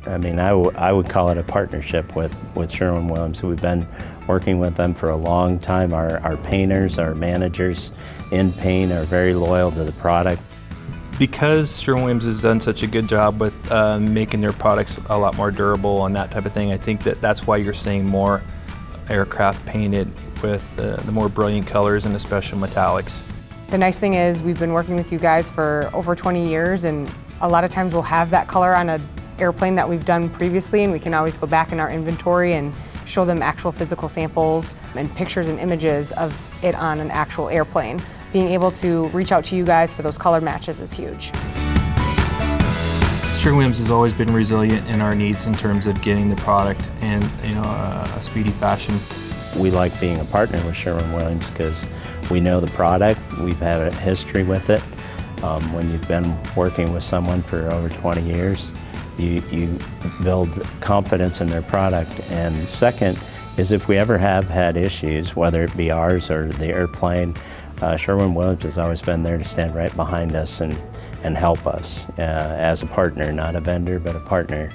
I mean, I would call it a partnership with Sherwin-Williams. We've been working with them for a long time. Our painters, our managers in paint are very loyal to the product. Because Sherwin-Williams has done such a good job with making their products a lot more durable and that type of thing, I think that's why you're seeing more aircraft painted with the more brilliant colors and the special metallics. The nice thing is we've been working with you guys for over 20 years, and a lot of times we'll have that color on an airplane that we've done previously, and we can always go back in our inventory and show them actual physical samples and pictures and images of it on an actual airplane. Being able to reach out to you guys for those color matches is huge. Sherwin-Williams has always been resilient in our needs in terms of getting the product in a speedy fashion. We like being a partner with Sherwin-Williams because we know the product, we've had a history with it. When you've been working with someone for over 20 years, you build confidence in their product. And second is if we ever have had issues, whether it be ours or the airplane, Sherwin-Williams has always been there to stand right behind us and help us as a partner, not a vendor, but a partner.